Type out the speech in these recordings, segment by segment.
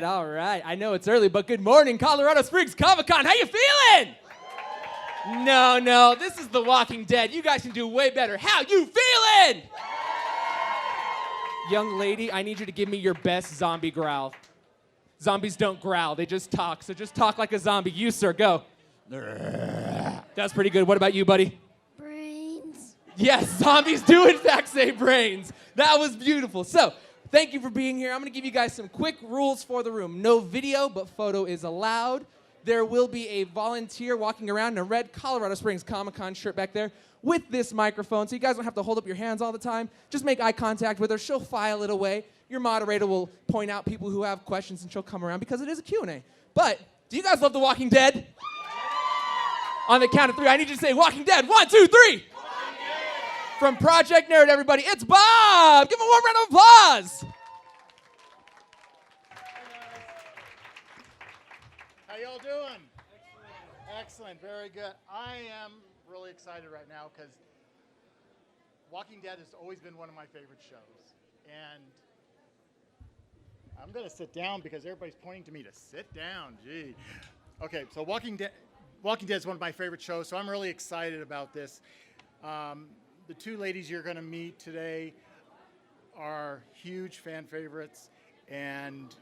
right, all right. I know it's early, but good morning, Colorado Springs Comic-Con. How you feeling? No, this is The Walking Dead. You guys can do way better. How you feeling? Young lady, I need you to give me your best zombie growl. Zombies don't growl, they just talk. So just talk like a zombie. You, sir, go. That's pretty good. What about you, buddy? Brains. Yes, zombies do in fact say brains. That was beautiful. So, thank you for being here. I'm going to give you guys some quick rules for the room. No video, but photo is allowed. There will be a volunteer walking around in a red Colorado Springs Comic-Con shirt back there with this microphone, so you guys don't have to hold up your hands all the time. Just make eye contact with her. She'll file it away. Your moderator will point out people who have questions, and she'll come around because it is a Q&A. But do you guys love The Walking Dead? On the count of 3, I need you to say Walking Dead. 1, 2, 3. From Project Nerd, everybody, it's Bob! Give him a warm round of applause! How y'all doing? Excellent, very good. I am really excited right now because Walking Dead has always been one of my favorite shows. And I'm gonna sit down because everybody's pointing to me to sit down, gee. Okay, so Walking Dead is one of my favorite shows, so I'm really excited about this. The two ladies you're going to meet today are huge fan favorites, and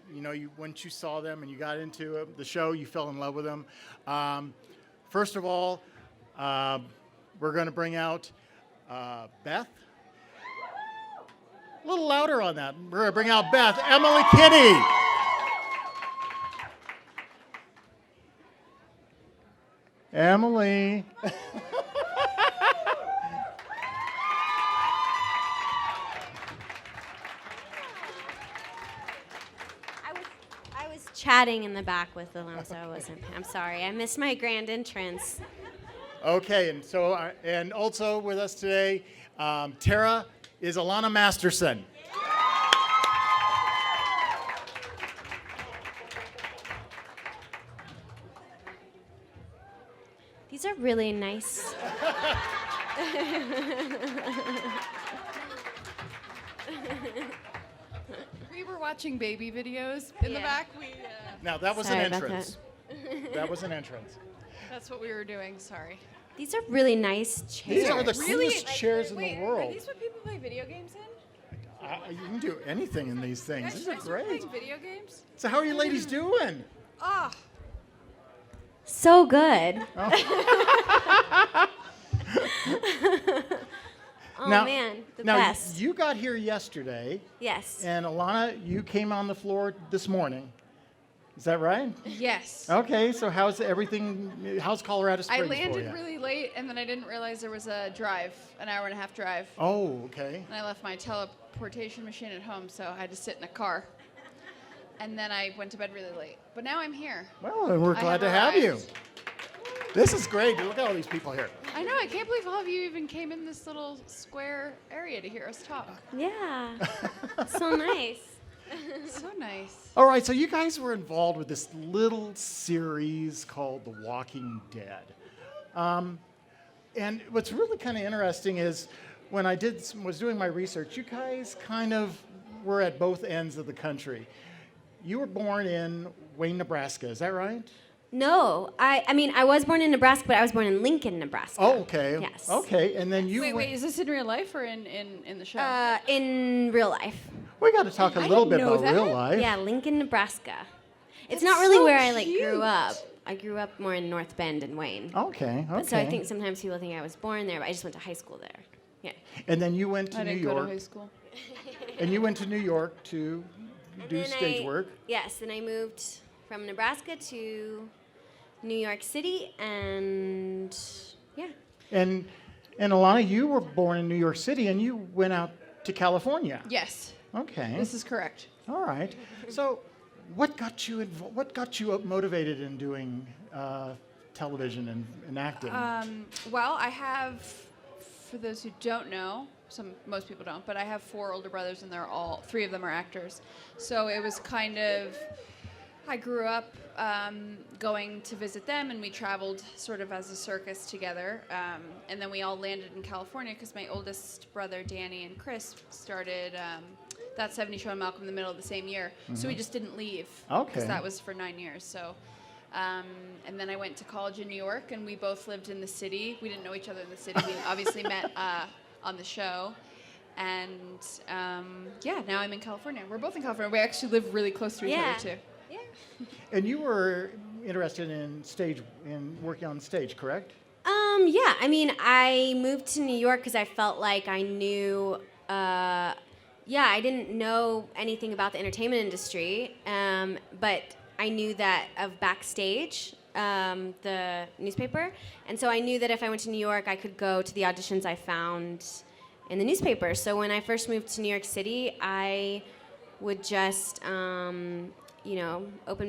once you saw them and you got into the show, you fell in love with them. First of all, we're going to bring out Beth. A little louder on that. We're going to bring out Beth, Emily Kinney. Emily. Chatting in the back with them, so I wasn't. I'm sorry, I missed my grand entrance. Okay, and also with us today, Tara is Alanna Masterson. These are really nice. We were watching baby videos in the back. Now that was Sorry an about entrance. That was an entrance. That's what we were doing. Sorry. These are really nice chairs. These are the coolest chairs in the Are world. these what people play video games in? You can do anything in these things. Guys, These should are I start great. playing video games? So how are you ladies doing? Ah, So good. Oh Now- man, the Now, best. you got here yesterday, Yes. and Alanna, you came on the floor this morning. Is that right? yes. Okay, so how's Colorado Springs I for landed you? really late, and then I didn't realize there was a drive, an hour and a half drive. Oh, okay. And I left my teleportation machine at home, so I had to sit in a car. And then I went to bed really late. But now I'm here. Well, and we're I glad have to have you. arrived. This is great. Look at all these people here. I know, I can't believe all of you even came in this little square area to hear us talk. Yeah. So nice. So nice. All right, so you guys were involved with this little series called The Walking Dead. And what's really kind of interesting is when I was doing my research, you guys kind of were at both ends of the country. You were born in Wayne, Nebraska, is that right? No, I mean, I was born in Nebraska, but I was born in Lincoln, Nebraska. Oh, okay. Yes. Okay, and then you Wait, is this in real life or in the show? In real life. We got to talk a I little didn't bit know about that. real life. Yeah, Lincoln, Nebraska. It's That's not really so where I cute. grew up. I grew up more in North Bend and Wayne. Okay, okay. So I think sometimes people think I was born there, but I just went to high school there. Yeah. And then you went to I New didn't go to York. high school. And you went to New York to And do then stage work. Yes, and I moved from Nebraska to New York City, and yeah. And Alanna, you were born in New York City, and you went out to California. Yes, Okay. this is correct. All right. So, what got you motivated in doing television and acting? Well, I have, for those who don't know, most people don't, but I have 4 older brothers, and 3 of them are actors. So it was kind of, I grew up going to visit them, and we traveled sort of as a circus together. And then we all landed in California because my oldest brother, Danny, and Chris started that 70s show and Malcolm in the Middle of the same year. So we just didn't leave. Okay. Because that was for 9 years. So, and then I went to college in New York, and we both lived in the city. We didn't know each other in the city. We obviously met on the show. And now I'm in California. We're both in California. We actually live really close to each other, too. Yeah. And you were interested in working on stage, correct? Yeah. I mean, I moved to New York because I felt like I knew. I didn't know anything about the entertainment industry, but I knew that of Backstage, the newspaper, and so I knew that if I went to New York, I could go to the auditions I found in the newspaper. So when I first moved to New York City, I would just, open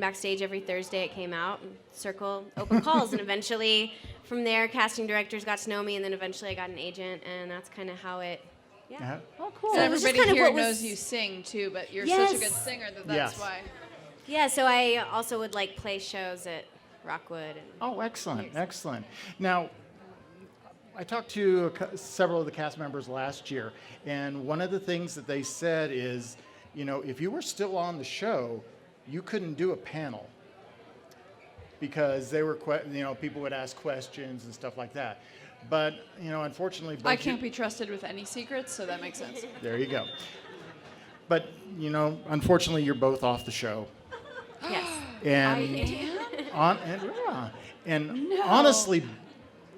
Backstage every Thursday it came out, and circle open calls, and eventually from there, casting directors got to know me, and then eventually I got an agent, and that's kind of how it, yeah. Oh, cool. So it was just everybody kind of here what was- knows you sing, too, but you're Yes. such a good singer that's Yes. why. Yeah, so I also would play shows at Rockwood. And Oh, excellent, excellent. Now, I talked to several of the cast members last year, and one of the things that they said is, if you were still on the show, you couldn't do a panel because they were, people would ask questions and stuff like that. But, unfortunately, I can't be trusted with any secrets, so that makes sense. There you go. But, unfortunately, you're both off the show. yes. And honestly,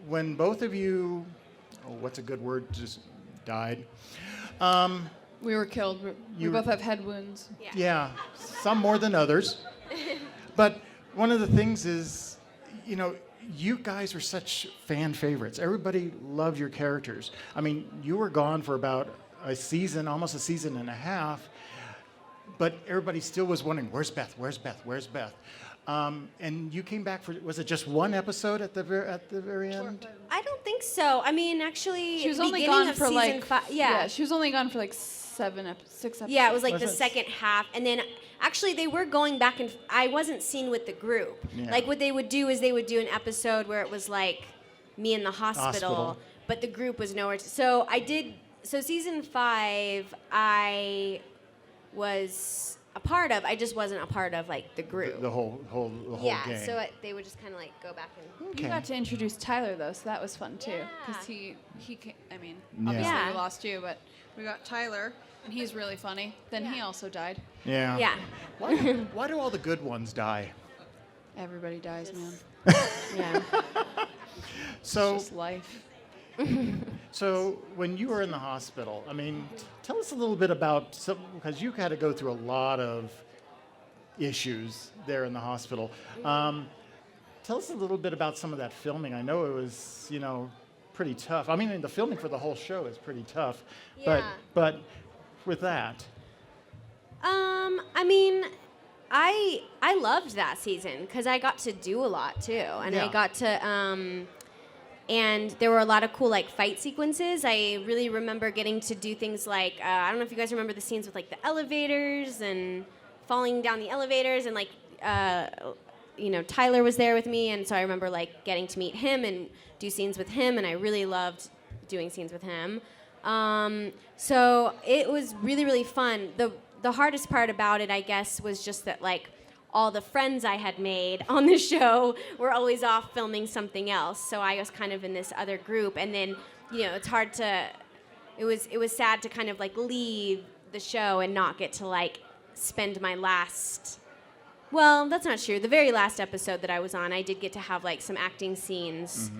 when both of you, what's a good word, just died. We were killed. We both have head wounds. Yeah, some more than others. But one of the things is, you guys are such fan favorites. Everybody loved your characters. I mean, you were gone for about a season, almost a season and a half, but everybody still was wondering, where's Beth? Where's Beth? Where's Beth? And you came back for, was it just one episode at the very end? I don't think so. I mean, actually, She was at the only beginning gone of for season 5. Yeah. she was only gone for 6 episodes. Yeah, it was Was the it? second half. And then actually they were going back and I wasn't seen with the group. Yeah. What they would do is they would do an episode where it was me in the hospital. But the group was nowhere. So season 5 I was a part of. I just wasn't a part of the group. The whole yeah, game. so they would just kind of go back and. Okay. You got to introduce Tyler though, so that was fun too. Because Yeah. obviously Yeah. we lost you, but we got Tyler, and he's really funny. Then he also died. Yeah. Yeah. Why do all the good ones die? Everybody dies, man. Yeah. So, It's just life. so when you were in the hospital, I mean, tell us a little bit about because you had to go through a lot of issues there in the hospital. Tell us a little bit about some of that filming. I know it was, pretty tough. I mean, the filming for the whole show is pretty tough. Yeah. But with that, I mean, I loved that season because I got to do a lot too, and Yeah. I got to and there were a lot of cool fight sequences. I really remember getting to do things I don't know if you guys remember the scenes with the elevators and falling down the elevators and Tyler was there with me, and so I remember getting to meet him and do scenes with him, and I really loved doing scenes with him. So it was really, really fun. The hardest part about it, I guess, was just that all the friends I had made on the show were always off filming something else. So I was kind of in this other group, and then it's hard to. It was sad to kind of leave the show and not get to spend my last. Well, that's not true. The very last episode that I was on, I did get to have some acting scenes,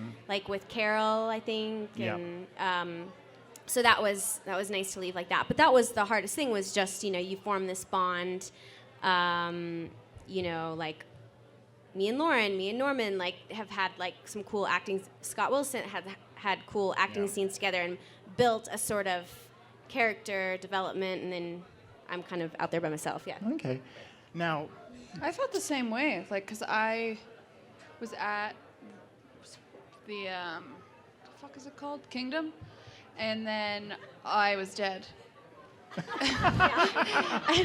with Carol, I think, Yeah. and so that was nice to leave like that. But that was the hardest thing was just you form this bond, me and Lauren, me and Norman have had some cool acting. Scott Wilson had cool acting scenes together and built a sort of character development, and then I'm kind of out there by myself. Yeah. okay. Now, I felt the same way, because I was at the fuck is it called? Kingdom, and then I was dead. And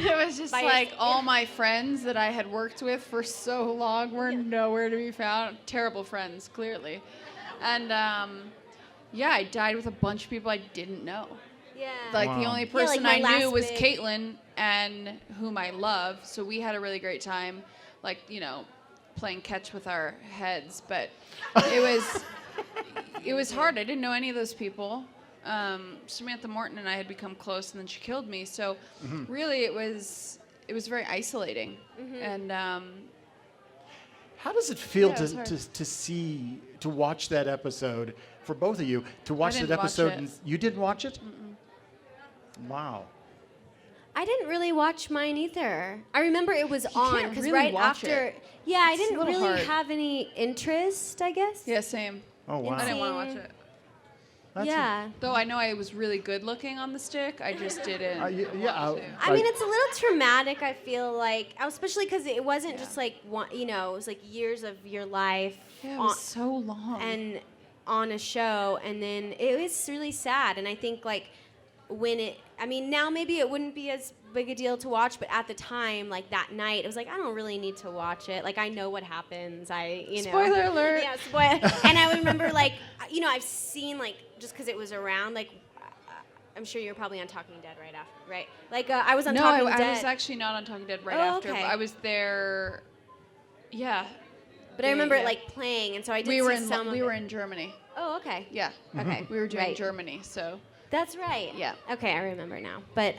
it was just all my friends that I had worked with for so long were nowhere to be found. Terrible friends, clearly. And I died with a bunch of people I didn't know. Yeah. Like the Wow. only Yeah, person like my I knew last was big- Caitlin, and whom I love. So we had a really great time, like playing catch with our heads. But it was hard. I didn't know any of those people. Samantha Morton and I had become close, and then she killed me. So really, it was very isolating. And How does it feel Yeah, it was hard. to watch that episode for both of you? To watch didn't that watch episode, it. and you didn't watch it? Wow. I didn't really watch mine either. I remember it was on can't because really right watch after. it. Yeah, I It's a didn't little really hard. have any interest, I guess. yeah, same. Oh wow. I didn't want to Seeing- watch it. That's Yeah. Though I know I was really good looking on the stick, I just didn't. yeah. want to. I mean, it's a little traumatic. I feel like, especially because it wasn't just like one. It was like years of your life Yeah, it on, was so long. and on a show, and then it was really sad. And I think like now maybe it wouldn't be as big a deal to watch, but at the time, like that night, it was like I don't really need to watch it. Like I know what happens. Spoiler alert. Yeah, spoiler. And I remember like I've seen like just because it was around like. I'm sure you were probably on Talking Dead right after, right? Like I was on No, Talking I Dead. was actually not on Talking Dead right Oh, after. okay. But I was there. Yeah. But I remember Yeah. it like playing, and so I did We were see in some of we it. were in Germany. Oh, okay. Yeah. Okay. We were doing Right. Germany, so That's right. Yeah. Okay, I remember now. But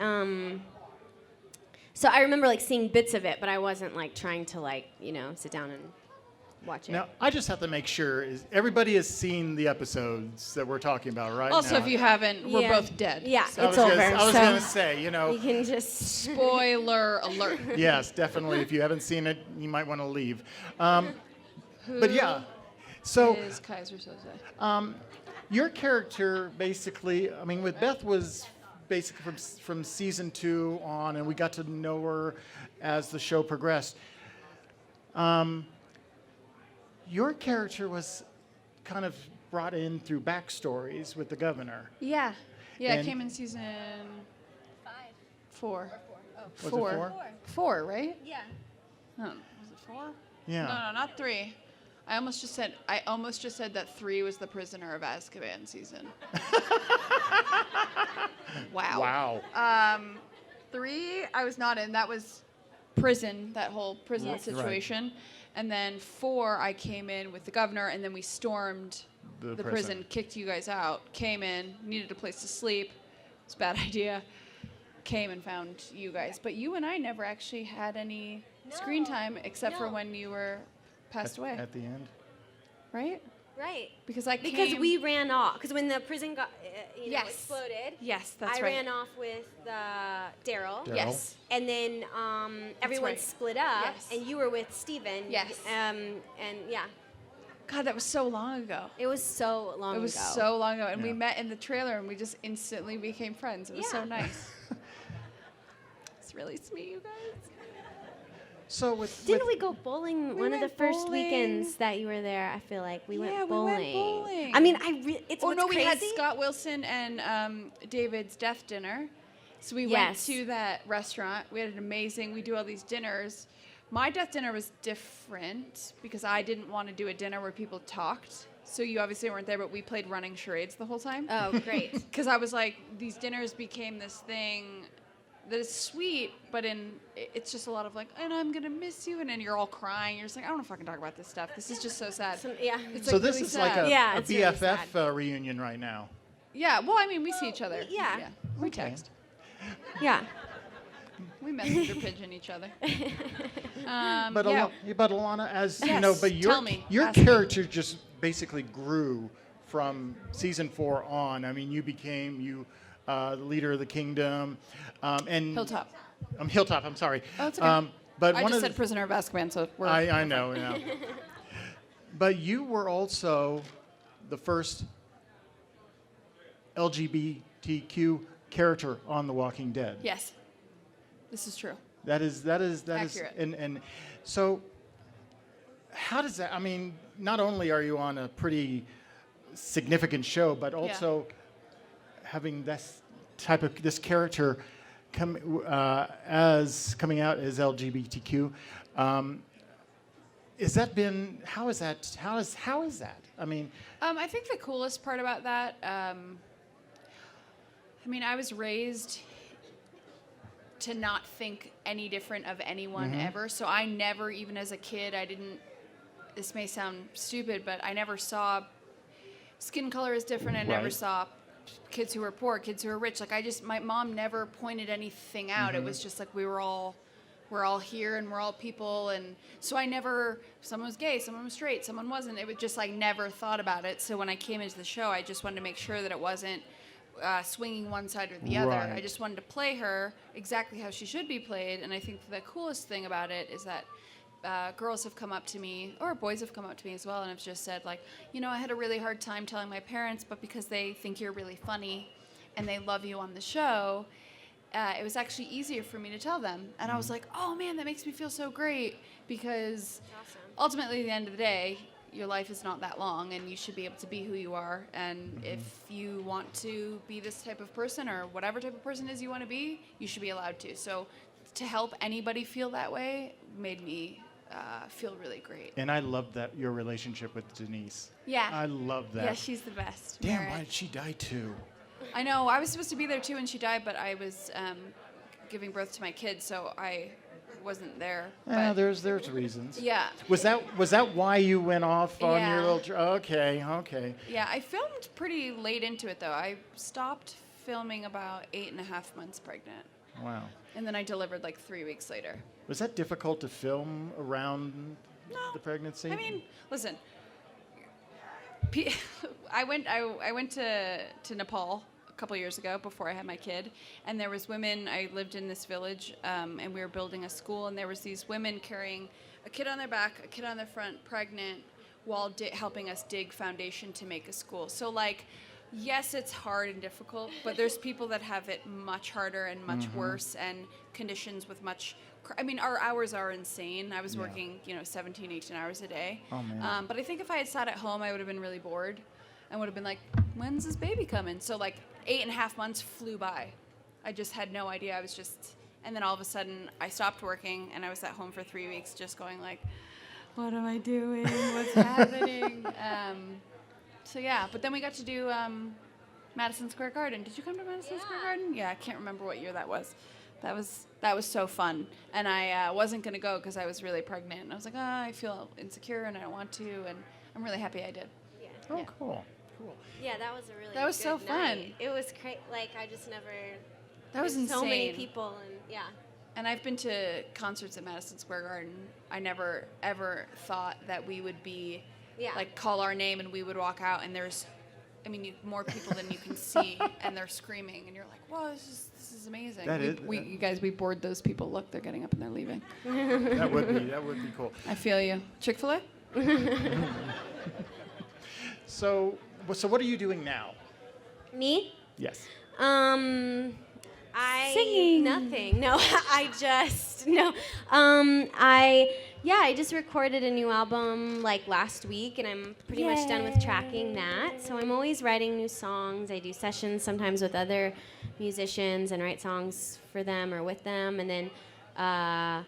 so I remember like seeing bits of it, but I wasn't like trying to like sit down and watch it. Now I just have to make sure everybody has seen the episodes that we're talking about, right? also now. if you haven't, we're Yeah. both dead. Yeah, So. it's over. I was so gonna say, you can just. Spoiler alert. yes, definitely. If you haven't seen it, you might want to leave. But yeah, so Is Kaiser Soze. your character basically, I mean, with Beth was basically from season 2 on, and we got to know her as the show progressed. Your character was kind of brought in through backstories with the governor. Yeah. Yeah, And- it came in season 4. Was it 4? 4, right? Yeah. No, was it 4? Yeah. No, not 3. I almost just said that 3 was the Prisoner of Azkaban season. Wow. Wow. 3 I was not in. That was prison, that whole prison Right. situation. And then 4 I came in with the governor, and then we stormed The the prison. prison, kicked you guys out, came in, needed a place to sleep. It's a bad idea. Came and found you guys. But you and I never actually had any screen time except for No. when you were passed away, At the end. right? Right. Because I Because came- we ran off. Because when the prison got Yes. exploded. Yes, that's I right. ran off with Daryl. Daryl. Yes. And then everyone right. split up, Yes. and you were with Steven. Yes. And yeah, God, that was so long ago. it was so long It was ago. so long ago, and we Yeah. met in the trailer, and we just instantly became friends. It was so Yeah. nice. It's really sweet, you guys. So with Didn't we go bowling We one of the went first bowling. weekends that you were there? I feel like we Yeah, went we bowling. went bowling. I mean, it's Oh what's no, we had crazy- Scott Wilson and David's death dinner. So we went Yes. to that restaurant. We had an amazing. We do all these dinners. My death dinner was different because I didn't want to do a dinner where people talked. So you obviously weren't there, but we played running charades the whole time. Oh, great. Because I was like, these dinners became this thing that is sweet, but it's just a lot of like, and I'm gonna miss you, and then you're all crying. You're just like, I don't want to fucking talk about this stuff. This is just so sad. Yeah. It's So like this really is like sad. a, Yeah, a it's really BFF sad. reunion right now. Yeah, well, I mean, we see each other. Yeah. We text. Yeah. We messenger pigeon each other. But yeah. but Alanna, as you Yes, know, but tell me. your Ask me. character just basically grew from season 4 on. I mean, you became the leader of the kingdom, and Hilltop. Hilltop. I'm sorry. Oh, it's okay. But I one just of said prisoner of Azkaban, so we're. I know. Yeah. But you were also the first LGBTQ character on The Walking Dead. Yes. This is true. That is Accurate. and so how does that, I mean, not only are you on a pretty significant show, but also having this character coming out as LGBTQ, how is that? I mean, I think the coolest part about that, I mean, I was raised to not think any different of anyone ever. So I never, even as a kid, this may sound stupid, but I never saw skin color is different. I never saw kids who were poor, kids who were rich. Like my mom never pointed anything out. It was just like we're all here and we're all people. And so someone was gay, someone was straight, someone wasn't. It was just like never thought about it. So when I came into the show, I just wanted to make sure that it wasn't swinging one side or the other. I just wanted to play her exactly how she should be played. And I think the coolest thing about it is that girls have come up to me, or boys have come up to me as well, and have just said, like, I had a really hard time telling my parents, but because they think you're really funny and they love you on the show, it was actually easier for me to tell them. And I was like, oh man, that makes me feel so great, because ultimately at the end of the day, your life is not that long, and you should be able to be who you are. And if you want to be this type of person, or whatever type of person it is you want to be, you should be allowed to. So to help anybody feel that way made me feel really great. And I love that your relationship with Denise. Yeah. I love that. Yeah, she's the best. Damn, Barrett. why did she die too? I know. I was supposed to be there too when she died, but I was giving birth to my kids, so I wasn't there. Yeah, But there's reasons. yeah. Was that why you went off on your Yeah. little? Okay. Yeah, I filmed pretty late into it though. I stopped filming about 8.5 months pregnant, Wow. and then I delivered like 3 weeks later. Was that difficult to film around the pregnancy? I mean, listen. I went to Nepal a couple years ago before I had my kid, and there was women. I lived in this village, and we were building a school, and there was these women carrying a kid on their back, a kid on their front, pregnant, while helping us dig foundation to make a school. So like, yes, it's hard and difficult, but there's people that have it much harder and much worse, and conditions with much. I mean, our hours are insane. I was working, 17, 18 hours a day. Oh, man. But I think if I had sat at home, I would have been really bored. I would have been like, when's this baby coming? So like 8.5 months flew by. I just had no idea. And then all of a sudden I stopped working, and I was at home for 3 weeks just going like, what am I doing? What's happening? So yeah, but then we got to do Madison Square Garden. Did you come to Madison Square Garden? Yeah, I can't remember what year that was. That was so fun. And I wasn't going to go because I was really pregnant. And I was like, I feel insecure and I don't want to. And I'm really happy I did. Yeah. Oh, cool. Yeah, that was a really That was good so fun. night. It was crazy. Like, I just never... That was insane. So many people, and yeah. And I've been to concerts at Madison Square Garden. I never, ever thought that we would be, like, call our name and we would walk out and there's, more people than you can see, and they're screaming, and you're like, whoa, this is amazing. You guys, we bored those people. Look, they're getting up and they're leaving. That would be cool. I feel you. Chick-fil-A? So what are you doing now? Me? Yes. Singing. Nothing. No, I just recorded a new album like last week, and I'm pretty much done with tracking that. So I'm always writing new songs. I do sessions sometimes with other musicians and write songs for them or with them. And then I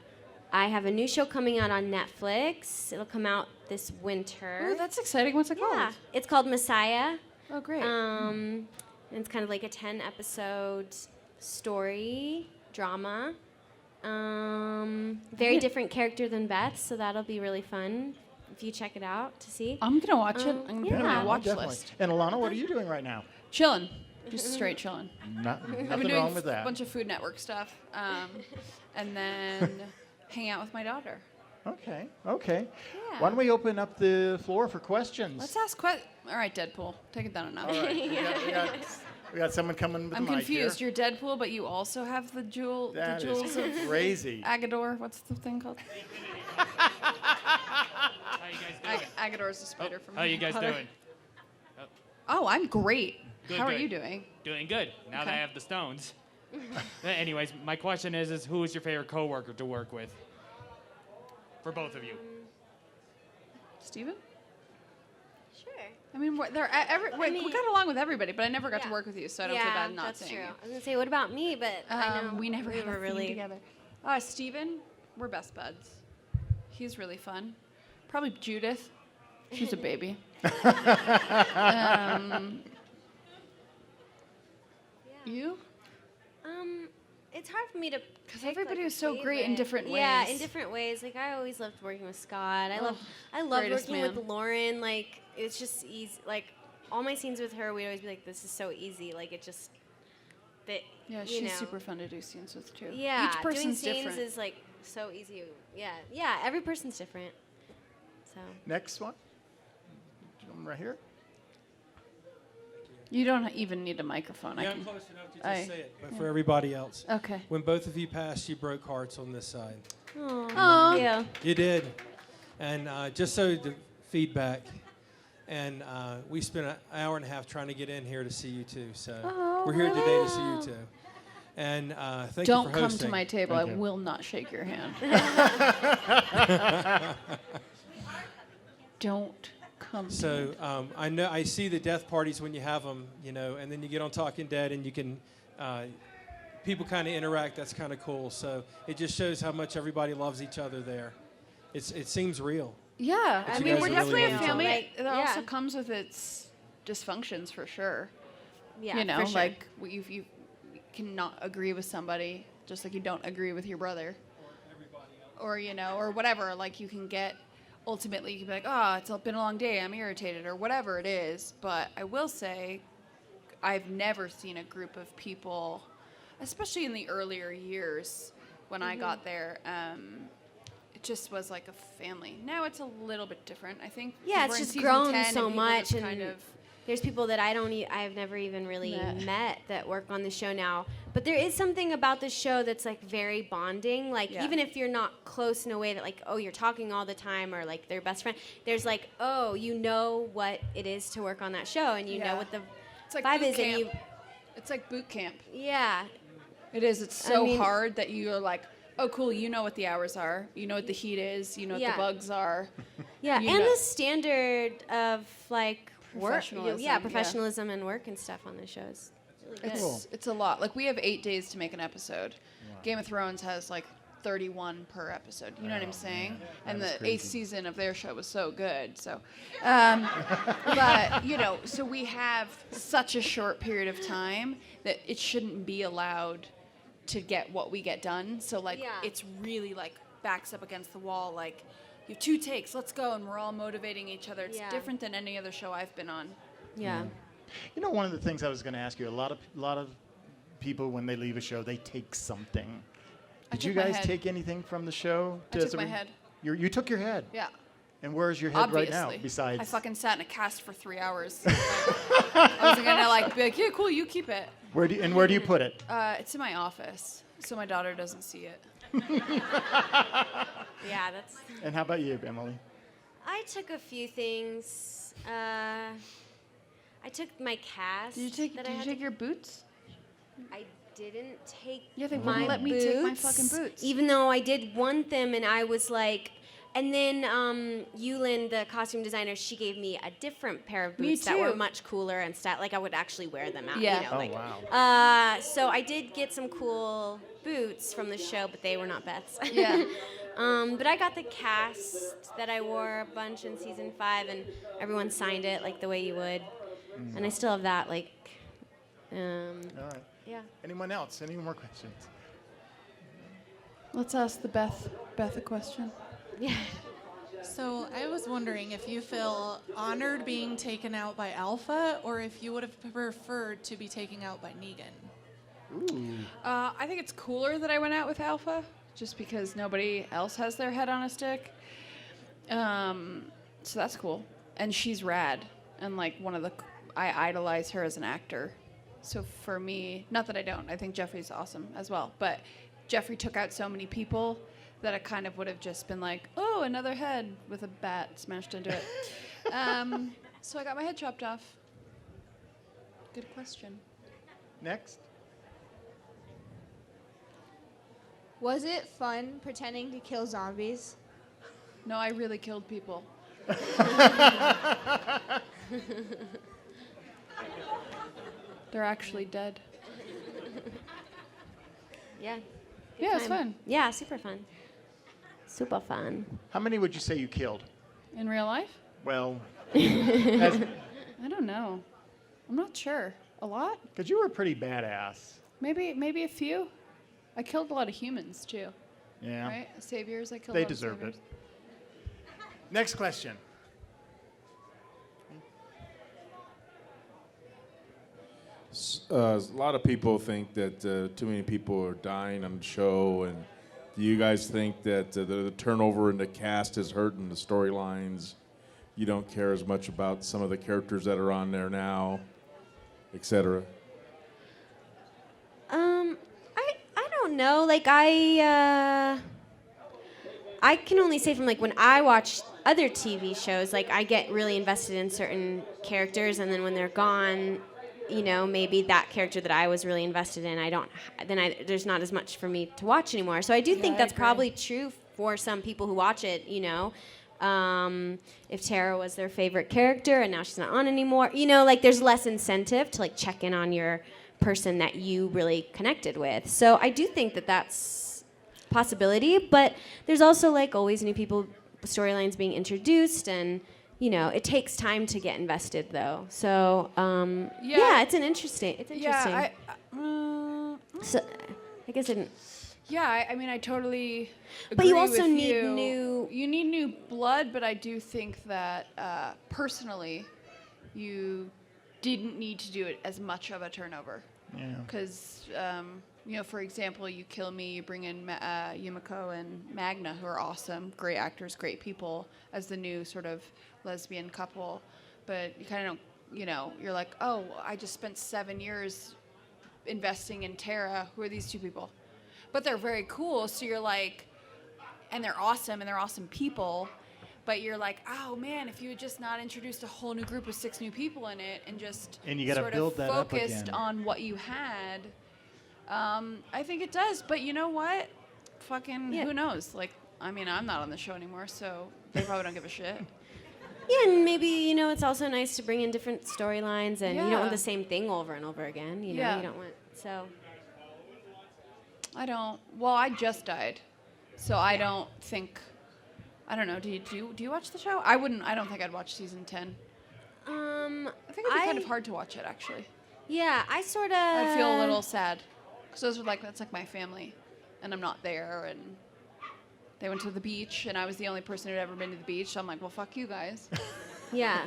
have a new show coming out on Netflix. It'll come out this winter. Oh, that's exciting. What's it called? Yeah, it's called Messiah. Oh, great. And it's kind of like a 10-episode story drama. Very different character than Beth, so that'll be really fun if you check it out to see. I'm gonna watch it. I'm gonna put it on my watch Definitely. list. And Alana, what are you doing right now? Chilling, just straight chilling. Nothing I've been doing wrong with a that. bunch of Food Network stuff, and then hang out with my daughter. Okay. Yeah. Why don't we open up the floor for questions? Let's ask questions. All right, Deadpool, take it down a notch. All right. We got someone coming with I'm the mic confused. here. You're Deadpool, but you also have the jewels That of is crazy. Agador. What's the thing called? How you guys doing? Agador's a spider from How you guys Potter. doing? Oh, I'm great. Good, How are good. you doing? Doing good. Now that I Okay. have the stones. Anyways, my question is who is your favorite coworker to work with? For both of you. Steven? Sure. I mean, we got along with everybody, but I never got to work with you, so I don't feel bad not that's saying true. you. I was gonna say, what about me? But I know We never had were a thing really together. Steven, we're best buds. He's really fun. Probably Judith. She's a baby. You? me to. Because pick, everybody like, a was so great in favorite. different ways. Yeah, in different ways. Like I always loved working with Scott. I loved greatest working man. with Lauren. Like it's just easy. Like all my scenes with her, we'd always be like, "This is so easy." Like it just. That, Yeah, you she's know. super fun to do scenes with too. Yeah, Each person's doing scenes different. is like so easy. Yeah. Every person's different. So. Next one. Gentleman right here. You don't even need a microphone. Yeah, I I'm can. close enough to just I- say it, but for everybody else. Okay. When both of you passed, you broke hearts on this side. Oh, thank you. You did. And just so the feedback, and we spent an hour and a half trying to get in here to see you two. So we're here today to see you two. And thank you Don't for come hosting. to my table. Thank I you. will not shake your hand. Don't come. to So my I know I see the death parties when you have them, you know, and then you get on Talking Dead and you can people kind of interact. That's kind of cool. So it just shows how much everybody loves each other there. It seems real. Yeah, But I you mean, guys we're are really definitely a loving each family. other. Like, It also yeah. comes with its dysfunctions for sure. Yeah, you know, for sure. like you cannot agree with somebody, just like you don't agree with your brother, or you know, or whatever. Like you can get, ultimately, you can be like, oh, it's been a long day, I'm irritated, or whatever it is. But I will say, I've never seen a group of people, especially in the earlier years when I got there. It just was like a family. Now it's a little bit different, I think. Yeah, We're it's in just season grown 10 and so people much, just and kind of. there's people that I've never even really Met. met that work on the show now. But there is something about the show that's like very bonding. Like Yeah. even if you're not close in a way that like, oh, you're talking all the time or like they're best friend, there's like, oh, you know what it is to work on that show and you know Yeah. what the It's like vibe boot is and you camp. It's like boot camp. yeah. It is. It's so mean- hard that you're like, oh, cool. You know what the hours are. You know what the heat is. You know what Yeah. the bugs are. Yeah, You and know- the standard of like work, Professionalism, yeah, yeah. professionalism and work and stuff on the show is really good. It's a lot. Like we have 8 days to make an episode. Game of Thrones has like 31 per episode. You know what I'm saying? And the 8th season of their show was so good. So, but you know, so we have such a short period of time that it shouldn't be allowed to get what we get done. So like, Yeah. it's really like backs up against the wall. Like, you have 2 takes. Let's go, and we're all motivating each other. It's Yeah. different than any other show I've been on. Yeah. You know, one of the things I was going to ask you, a lot of people when they leave a show, they take something. I Did you took my guys head. take anything from the show? I took my head. You took your head. Yeah. And where's your head right Obviously. now? Besides, I fucking sat in a cast for 3 hours. I wasn't gonna like be like, yeah, cool, you keep it. where do you put it? It's in my office, so my daughter doesn't see it. Yeah, that's. And how about you, Emily? I took a few things. I took my cast. Did you take? that Did I you had take to- your boots? I didn't take. Yeah, they my wouldn't let me take my boots, fucking boots. Even though I did want them, and I was like, and then Yulin, the costume designer, she gave me a different pair of Me boots that were too. much cooler and like I would actually wear them out. Yeah. You know, Oh, like, wow. So I did get some cool boots from the show, but they were not Beth's. Yeah. But I got the cast that I wore a bunch in season 5, and everyone signed it like the way you would. And I still have that, like, All right. yeah. Anyone else? Any more questions? Let's ask the Beth a question. Yeah. So I was wondering if you feel honored being taken out by Alpha, or if you would have preferred to be taken out by Negan. I think it's cooler that I went out with Alpha, just because nobody else has their head on a stick. So that's cool, and she's rad, and like I idolize her as an actor. So for me, not that I don't, I think Jeffrey's awesome as well, but Jeffrey took out so many people that I kind of would have just been like, oh, another head with a bat smashed into it. So I got my head chopped off. Good question. Next. Was it fun pretending to kill zombies? No, I really killed people. They're actually dead. Yeah. Yeah, it's time. fun. Yeah, super fun. Super fun. How many would you say you killed? In real life? Well, I don't know. I'm not sure. A lot? because you were pretty badass. Maybe a few. I killed a lot of humans too. Yeah. Right? Saviors. I killed. They a lot of deserved it. saviors. Next question. A lot of people think that too many people are dying on the show, and do you guys think that the turnover in the cast is hurting the storylines? You don't care as much about some of the characters that are on there now, etc. I don't know. Like I can only say from like when I watch other TV shows, like I get really invested in certain characters, and then when they're gone, you know, maybe that character that I was really invested in, there's not as much for me to watch anymore. So I do think that's probably true for some people who watch it, you know. If Tara was their favorite character and now she's not on anymore, you know, like there's less incentive to like check in on your person that you really connected with. So I do think that that's a possibility, but there's also like always new people, storylines being introduced, and you know, it takes time to get invested, though. So, yeah, it's interesting. Yeah, So, I guess I didn't. Yeah, I mean, I totally. But you agree also with need you. new. You need new blood, but I do think that personally, you didn't need to do it as much of a turnover. Yeah. Because, you know, for example, you kill me, you bring in Yumiko and Magna, who are awesome, great actors, great people, as the new sort of lesbian couple. But you kind of don't, you know, you're like, oh, I just spent 7 years investing in Tara. Who are these two people? But they're very cool, so you're like, and they're awesome people. But you're like, oh man, if you had just not introduced a whole new group with 6 new people in it and just And you gotta sort build of that up focused again. on what you had, I think it does. But you know what? Fucking who knows? Like, I mean, I'm not on the show anymore, so they probably don't give a shit. Yeah, and maybe, you know, it's also nice to bring in different storylines, and you don't want Yeah. the same thing over and over again. You know, Yeah. you don't want so. I don't. Well, I just died, so I don't think. I don't know. Do you watch the show? I wouldn't. I don't think I'd watch season 10. I think it'd be kind of hard to watch it, actually. Yeah, I sort of. I'd feel a little sad, because those were like, that's like my family, and I'm not there, and they went to the beach, and I was the only person who'd ever been to the beach, so I'm like, well, fuck you guys. Yeah.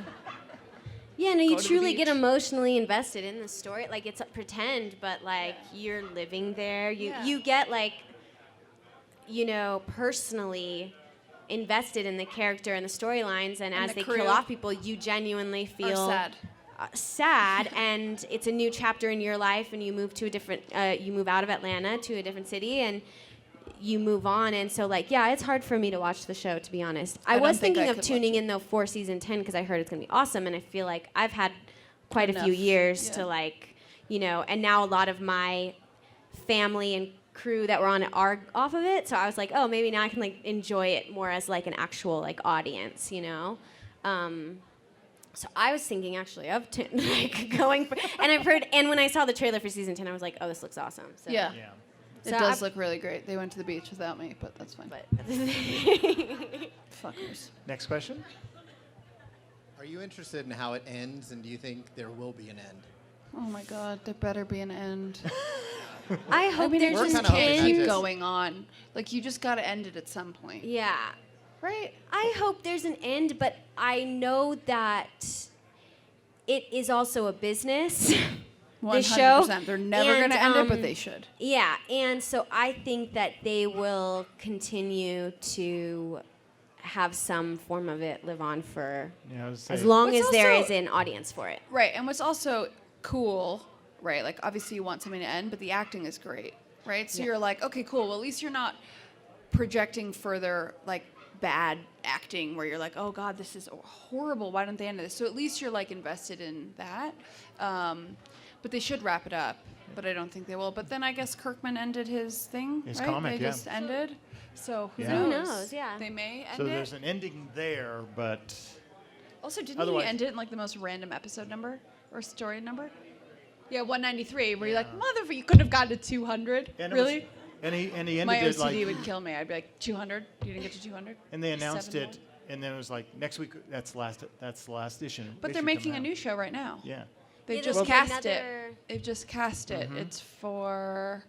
Yeah, no, you Go to the truly get beach. emotionally invested in the story. Like, it's a pretend, but, like, you're living there. You get, like, you know, personally invested in the character and the storylines, and as the they crew kill off people, you genuinely feel sad. Sad, and it's a new chapter in your life, and you move to a different, you move out of Atlanta to a different city, and you move on. And so, like, yeah, it's hard for me to watch the show, to be honest. I was don't think thinking I of could tuning watch in, though, for season 10, because I heard it's going to be awesome, and I feel like I've had quite a few Enough, years yeah. to, like, you know, and now a lot of my family and crew that were on it are off of it, so I was like, oh, maybe now I can, like, enjoy it more as, like, an actual, like, audience, you know? So I was thinking, actually, of like, going for, and I've heard, and when I saw the trailer for season 10, I was like, oh, this looks awesome. So. Yeah. Yeah. It So does I- look really great. They went to the beach without me, but that's fine. But Fuckers. Next question. Are you interested in how it ends, and do you think there will be an end? Oh my god, there better be an end. I hope I mean, there's it We're just an kinda hoping can't that keep end. just- going on. Like, you just gotta end it at some point. Yeah. Right? I hope there's an end, but I know that it is also a business. 100%. This show. They're never And, gonna end it, but they should. Yeah, and so I think that they will continue to have some form of it live on for Yeah, I was as saying- long What's as there also- is an audience for it. Right, and what's also cool, right? Like, obviously you want something to end, but the acting is great, right? So you're like, okay, cool. Well, at least you're not projecting further, like, bad acting where you're like, oh god, this is horrible. Why don't they end this? So at least you're like invested in that. But they should wrap it up. But I don't think they will. But then I guess Kirkman ended his thing. His right? comic, they yeah. just ended. So who Yeah. Who knows? knows, yeah. They may end So it. there's an ending there, but Also, didn't Otherwise- he end it in like the most random episode number or story number? Yeah, 193. Where you're like, motherfucker, you could have gotten to 200. and it Really? was, and he ended My it OCD like, would kill me. I'd be like, 200? You didn't get to 200? and they announced 7 it, and then it was like next week. That's the last issue. But they're issue making coming a out. new show right now. Yeah. They've Yeah, just there's cast another- it. They've just cast it. It's for.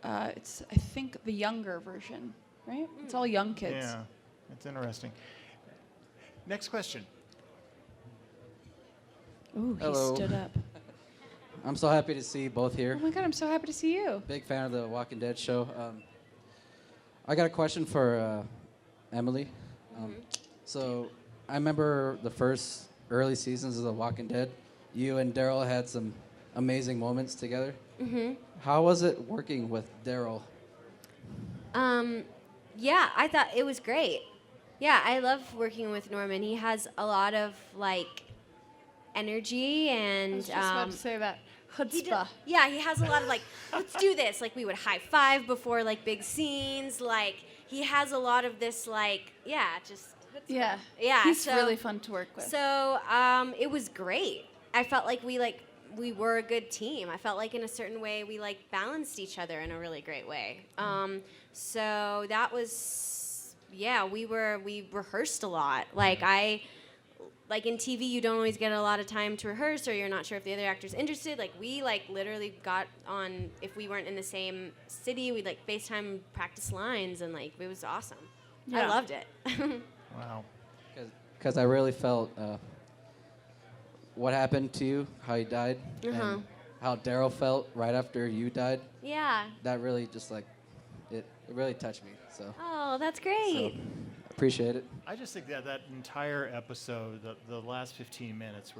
It's I think the younger version, right? It's all young kids. Yeah, that's interesting. Next question. Ooh, he Hello. stood up. I'm so happy to see you both here. Oh my God, I'm so happy to see you. Big fan of the Walking Dead show. I got a question for Emily. So I remember the first early seasons of The Walking Dead. You and Daryl had some amazing moments together. How was it working with Daryl? Yeah, I thought it was great. Yeah, I love working with Norman. He has a lot of like energy and I was just about to say that. Chutzpah. Yeah, he has a lot of like, let's do this. Like we would high five before like big scenes. Like he has a lot of this like, just Yeah. Yeah, He's so- really fun to work with. So it was great. I felt like we were a good team. I felt like in a certain way we like balanced each other in a really great way. So that was we rehearsed a lot. Like in TV, you don't always get a lot of time to rehearse, or you're not sure if the other actor's interested. Like we literally got on, if we weren't in the same city, we'd like FaceTime, practice lines, and like it was awesome. I Yeah. loved it. Wow. Because I really felt what happened to you, how you died, and how Daryl felt right after you died. Yeah. That really just like, it really touched me. So Oh, that's great. appreciate it. I just think that entire episode, the last 15 minutes,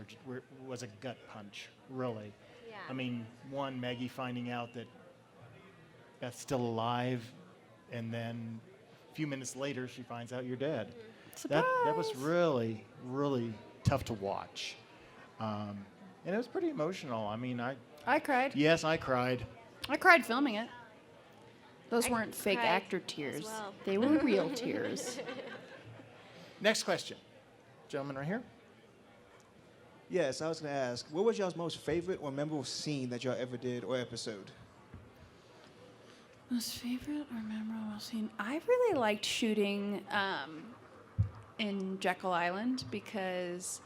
was a gut punch, really. Yeah. I mean, one, Maggie finding out that Beth's still alive, and then a few minutes later, she finds out you're dead. That was really, really tough to watch. And it was pretty emotional. I mean, I cried. yes, I cried. I cried filming it. Those I weren't fake cried actor as tears. well. They were real tears. Next question. Gentleman right here. Yes, I was going to ask, what was y'all's most favorite or memorable scene that y'all ever did or episode? Most favorite or memorable scene? I really liked shooting in Jekyll Island because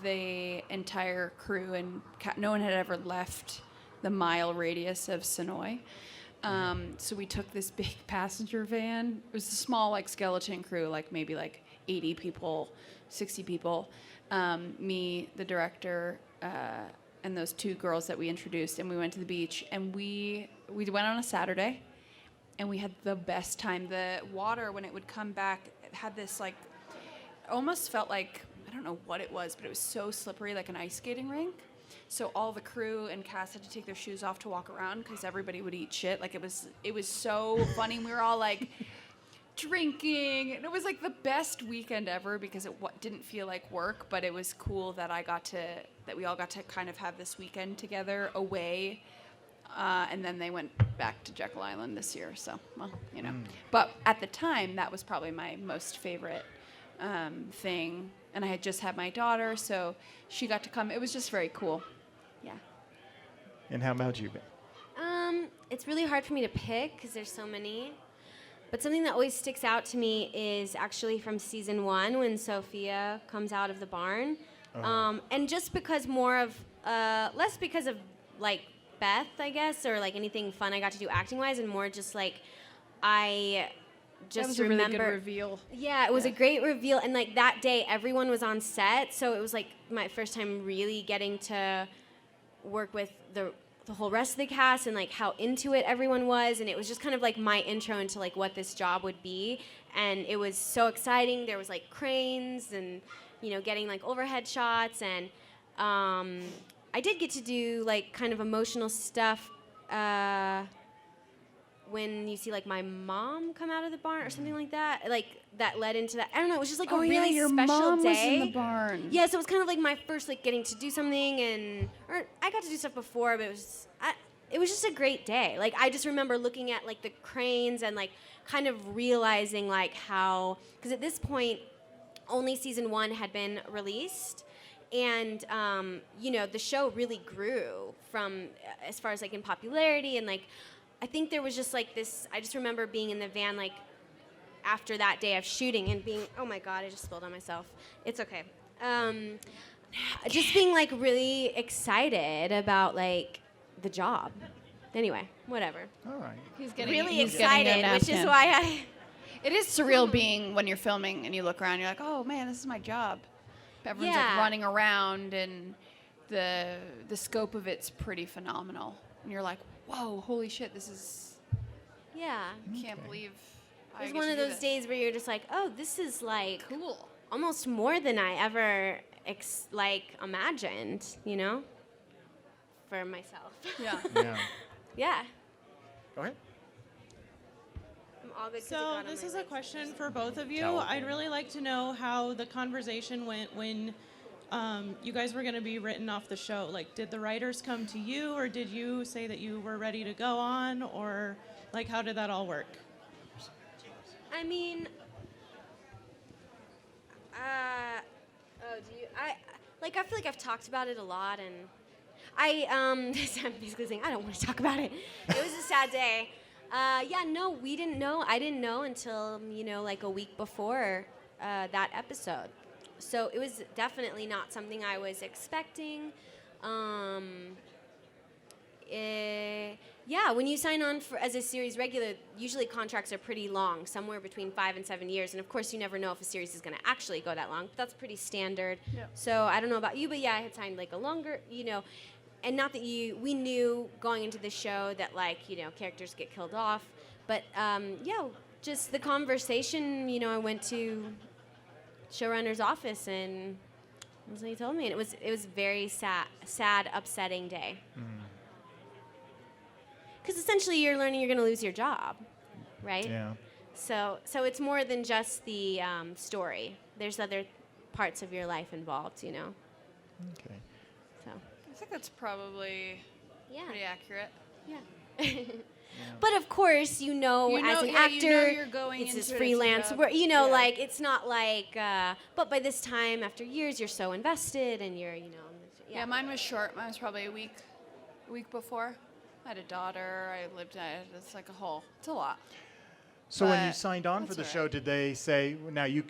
the entire crew and no one had ever left the mile radius of Sonoy. So we took this big passenger van. It was a small like skeleton crew, like maybe like 80 people, 60 people. Me, the director, and those two girls that we introduced, and we went to the beach. And we went on a Saturday, and we had the best time. The water, when it would come back, it had this like, almost felt like, I don't know what it was, but it was so slippery, like an ice skating rink. So all the crew and cast had to take their shoes off to walk around because everybody would eat shit. Like it was so funny. We were all like drinking, and it was like the best weekend ever because it didn't feel like work, but it was cool that we all got to kind of have this weekend together away. And then they went back to Jekyll Island this year. So, well, you know. But at the time, that was probably my most favorite thing. And I had just had my daughter, so she got to come. It was just very cool. Yeah. And how about you, Ben? It's really hard for me to pick because there's so many. But something that always sticks out to me is actually from season 1 when Sophia comes out of the barn. And just because less because of like Beth, I guess, or like anything fun I got to do acting-wise, and more just like I just that was a remember. really good reveal. Yeah, it was a great reveal, and like that day, everyone was on set, so it was like my first time really getting to work with the whole rest of the cast and like how into it everyone was, and it was just kind of like my intro into like what this job would be, and it was so exciting. There was like cranes and getting like overhead shots, and I did get to do like kind of emotional stuff when you see like my mom come out of the barn or something like that, like that led into that. I don't know. It was just like a really your special mom day. was in the barn. Yeah, so it was kind of like my first like getting to do something, or I got to do stuff before, but it was just a great day. Like I just remember looking at like the cranes and like kind of realizing like how, because at this point only season 1 had been released. And, the show really grew from as far as like in popularity, and like I think there was just like this, I just remember being in the van like after that day of shooting and being, oh my God, I just spilled on myself. It's okay. Just being like really excited about like the job. Anyway, whatever. All right. He's getting Really he's getting a excited, which is napkin. why I. It is surreal being when you're filming and you look around. You're like, oh man, this is my job. Everyone's like Yeah. running around, and the scope of it's pretty phenomenal. And you're like, whoa, holy shit, this is. Yeah. Can't believe. I It's get one to of do those this. days where you're just like, oh, this is like cool, almost more than I ever imagined, you know, for myself. Yeah. Yeah. Yeah. Go ahead. I'm all good. 'cause it So got on this my is a legs. question for both of you. California. I'd really like to know how the conversation went when you guys were going to be written off the show. Like, did the writers come to you, or did you say that you were ready to go on, or like how did that all work? I mean, I feel like I've talked about it a lot, and I'm basically saying I don't want to talk about it. It was a sad day. No, we didn't know. I didn't know until, like a week before that episode. So it was definitely not something I was expecting. When you sign on as a series regular, usually contracts are pretty long, somewhere between 5 and 7 years. And of course, you never know if a series is going to actually go that long. But that's pretty standard. Yeah. So I don't know about you, but yeah, I had signed like a longer, and not that we knew going into the show that characters get killed off. But just the conversation, I went to showrunner's office and that's what he told me. And it was a very sad, upsetting day. Because essentially you're learning you're going to lose your job, right? Yeah. So it's more than just the story. There's other parts of your life involved, Okay. So. I think that's probably pretty accurate. Yeah. But of course, as an actor, you're going it's into this it as freelance a job. work. Yeah. Like it's not like. But by this time, after years, you're so invested, and you're, Yeah, mine was short. Mine was probably a week before. I had a daughter. It's like it's a lot. So when you But signed on for that's the all show, did they say, now you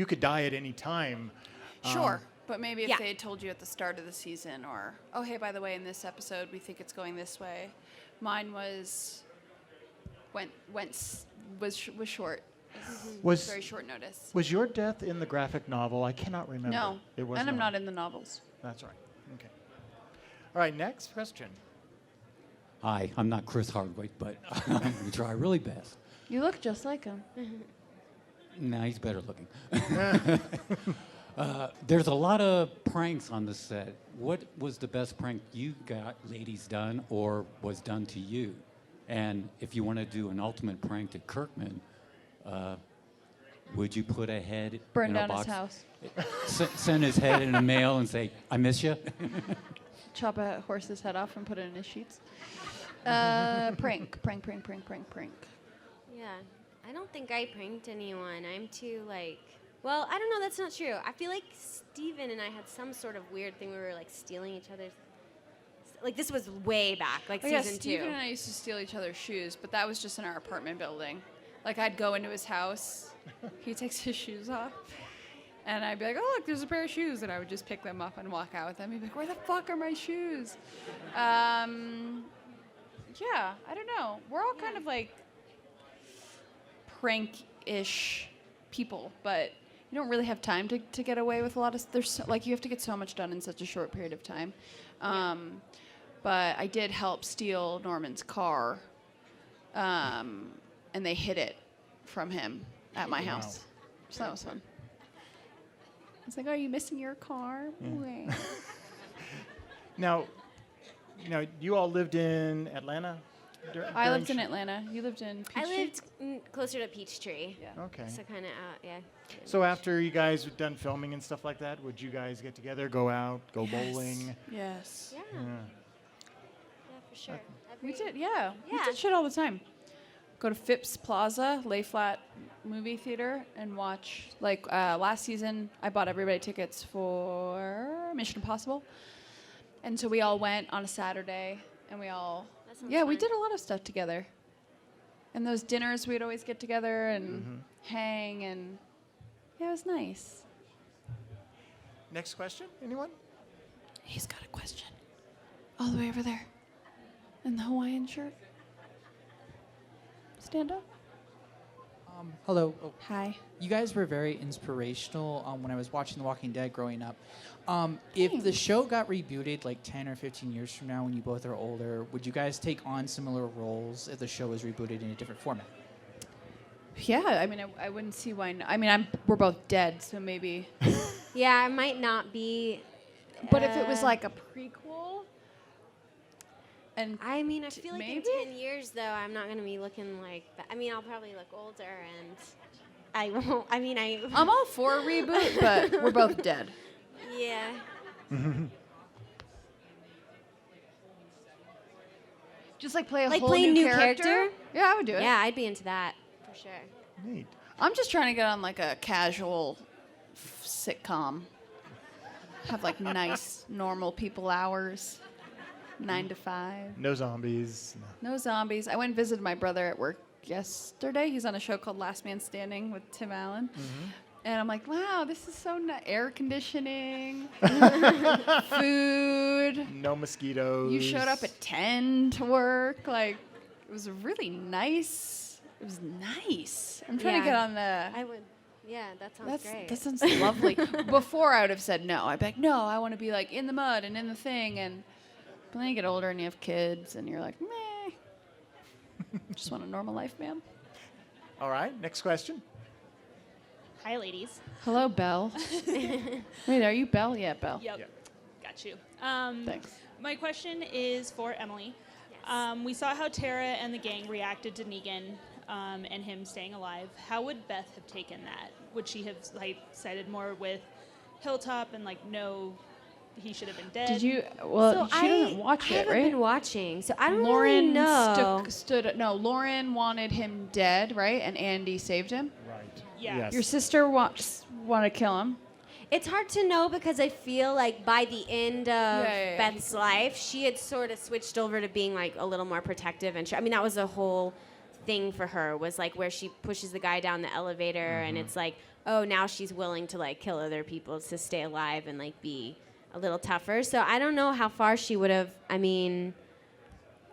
could die at any time? Sure, but maybe if Yeah. they had told you at the start of the season, or oh hey, by the way, in this episode we think it's going this way. Mine was short. Was very short notice. Was your death in the graphic novel? I cannot remember. No, It was and I'm not in the novels. That's right. Okay. All right, next question. Hi, I'm not Chris Hardwick, but I'm going to try really best. You look just like him. Nah, he's better looking. There's a lot of pranks on the set. What was the best prank you got ladies done or was done to you? And if you want to do an ultimate prank to Kirkman, would you put a head Burn in a down box? his house. Send his head in a mail and say, I miss you? Chop a horse's head off and put it in his sheets. Prank. Yeah, I don't think I pranked anyone. I'm too well, I don't know. That's not true. I feel like Steven and I had some sort of weird thing where we were stealing each other's. This was way back, season 2. Steven and I used to steal each other's shoes, but that was just in our apartment building. I'd go into his house, he takes his shoes off, and I'd be like, oh, look, there's a pair of shoes, and I would just pick them up and walk out with them. He'd be like, where the fuck are my shoes? Yeah, I don't know. We're all kind of prank-ish people, but you don't really have time to get away with a lot of. You have to get so much done in such a short period of time. But I did help steal Norman's car, and they hid it from him at my house. So that was fun. It's like, are you missing your car? Yeah. Now, you all lived in Atlanta? I lived in Atlanta. You lived in Peachtree? I lived closer to Peachtree. Yeah. Okay. So kind of yeah. So after you guys had done filming and stuff like that, would you guys get together, go out, go bowling? Yes. Yeah. Yeah. Yeah, for sure. We did, yeah. We Yeah. did shit all the time. Go to Phipps Plaza, lay flat movie theater, and watch. Last season, I bought everybody tickets for Mission Impossible. And so we all went on a Saturday, and we all... Yeah, we did a lot of stuff together. And those dinners, we'd always get together and hang, and yeah, it was nice. Next question, anyone? He's got a question. All the way over there. in the Hawaiian shirt. Stand up. Hello. Oh. Hi. You guys were very inspirational when I was watching The Walking Dead growing up. If the show got rebooted like 10 or 15 years from now when you both are older, would you guys take on similar roles if the show was rebooted in a different format? Yeah, I mean, I wouldn't see why not. I mean, we're both dead, so maybe. Yeah, I might not be. But if it was like a prequel, and I mean, I feel like maybe? in 10 years, though, I'm not going to be looking like that. I mean, I'll probably look older, and I won't. I mean, I'm all for a reboot, but we're both dead. Yeah. Just like play a Like whole playing new new character? Yeah, I would do it. Yeah, I'd be into that for sure. Neat. I'm just trying to get on like a casual sitcom. Have like nice, normal people hours. 9 to 5. No zombies. No zombies. I went and visited my brother at work yesterday. He's on a show called Last Man Standing with Tim Allen. And I'm like, wow, this is so nice. Air conditioning, food. No mosquitoes. You showed up at 10 to work. Like, it was really nice. It was nice. I'm trying to get on the... I would. Yeah, that sounds great. That sounds lovely. Before I would have said no. I'd be like, no, I want to be like in the mud and in the thing. And but then you get older and you have kids and you're like, meh. Just want a normal life, man. All right, next question. Hi, ladies. Hello, Belle. Wait, are you Belle? Yeah, Belle. Yep. Got you. Thanks. My question is for Emily. We saw how Tara and the gang reacted to Negan and him staying alive. How would Beth have taken that? Would she have sided more with Hilltop and no, he should have been dead? Did you? Well, So she doesn't watch I it, haven't right? been watching, so I don't Lauren really know. Lauren wanted him dead, right? And Andy saved him. Right. Yeah. Yes. Your sister wanted to kill him. It's hard to know because I feel like by the end of Yeah. Beth's life, she had sort of switched over to being like a little more protective. And I mean, that was a whole thing for her, was like where she pushes the guy down the elevator and it's like, oh, now she's willing to like kill other people to stay alive and like be a little tougher. So I don't know how far she would have. I mean,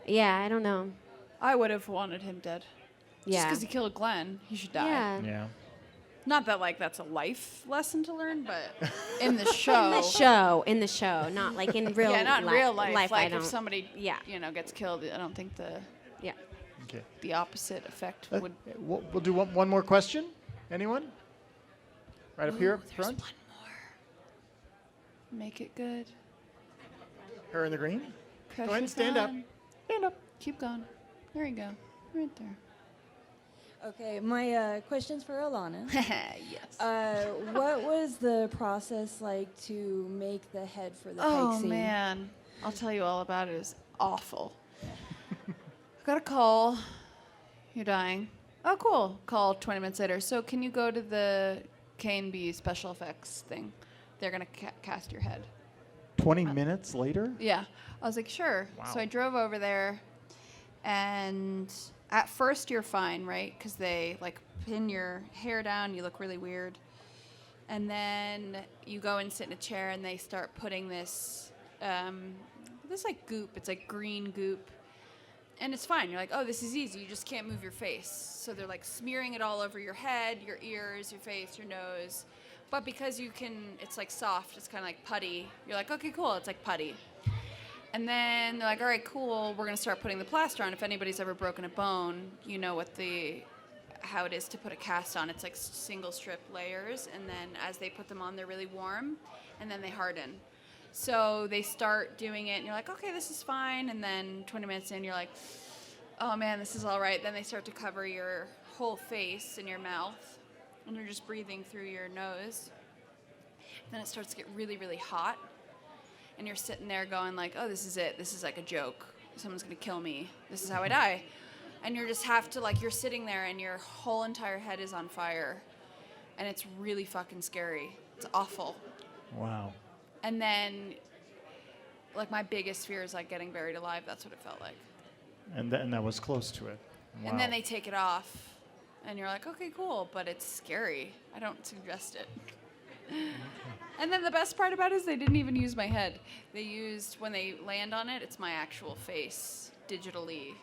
yeah, I don't know. I would have wanted him dead. Just Yeah. because he killed Glenn, he should die. Yeah. Yeah. Not that that's a life lesson to learn, but in the show. In the show, not like in real. Yeah, not in real life. I Like don't. if somebody, Yeah. gets killed, I don't think Yeah. Okay. the opposite effect would. We'll do one more question. Anyone? Right up here, There's front. one more. Make it good. Her in the green. Press Go ahead and it stand up. on. Stand up. Keep going. There you go. Right there. Okay, my question's for Alanna. Yes. What was the process like to make the head for the Oh pike scene? man, I'll tell you all about it. It was awful. I got a call. You're dying. Oh, cool. Call 20 minutes later. So can you go to the K&B special effects thing? They're gonna cast your head. 20 minutes later? Yeah. I was like, sure. Wow. So I drove over there, and at first you're fine, right? Because they pin your hair down, you look really weird. And then you go and sit in a chair, and they start putting this goop. It's like green goop. And it's fine. You're like, oh, this is easy. You just can't move your face. So they're smearing it all over your head, your ears, your face, your nose. But because it's soft, it's kind of like putty. You're like, okay, cool. It's like putty. And then they're like, all right, cool. We're going to start putting the plaster on. If anybody's ever broken a bone, you know how it is to put a cast on. It's like single strip layers. And then as they put them on, they're really warm. And then they harden. So they start doing it. And you're like, okay, this is fine. And then 20 minutes in, you're like, oh, man, this is all right. Then they start to cover your whole face and your mouth. And you're just breathing through your nose. Then it starts to get really, really hot. And you're sitting there going oh, this is it. This is like a joke. Someone's going to kill me. This is how I die. And you just have to, you're sitting there and your whole entire head is on fire. And it's really fucking scary. It's awful. Wow. And then, my biggest fear is, getting buried alive. That's what it felt like. And that was close to it. Wow. And then they take it off. And you're like, okay, cool. But it's scary. I don't suggest it. And then the best part about it is they didn't even use my head. They used, when they land on it, it's my actual face digitally.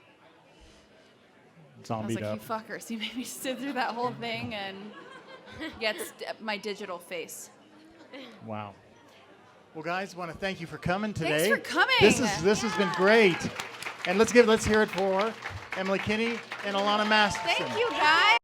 I Zombied was like, up. you fuckers, you made me sit through that whole thing and get my digital face. Wow. Well, guys, want to thank you for coming today. Thanks for coming. This has been great. And let's hear it for Emily Kinney and Alanna Masterson. Thank you, guys.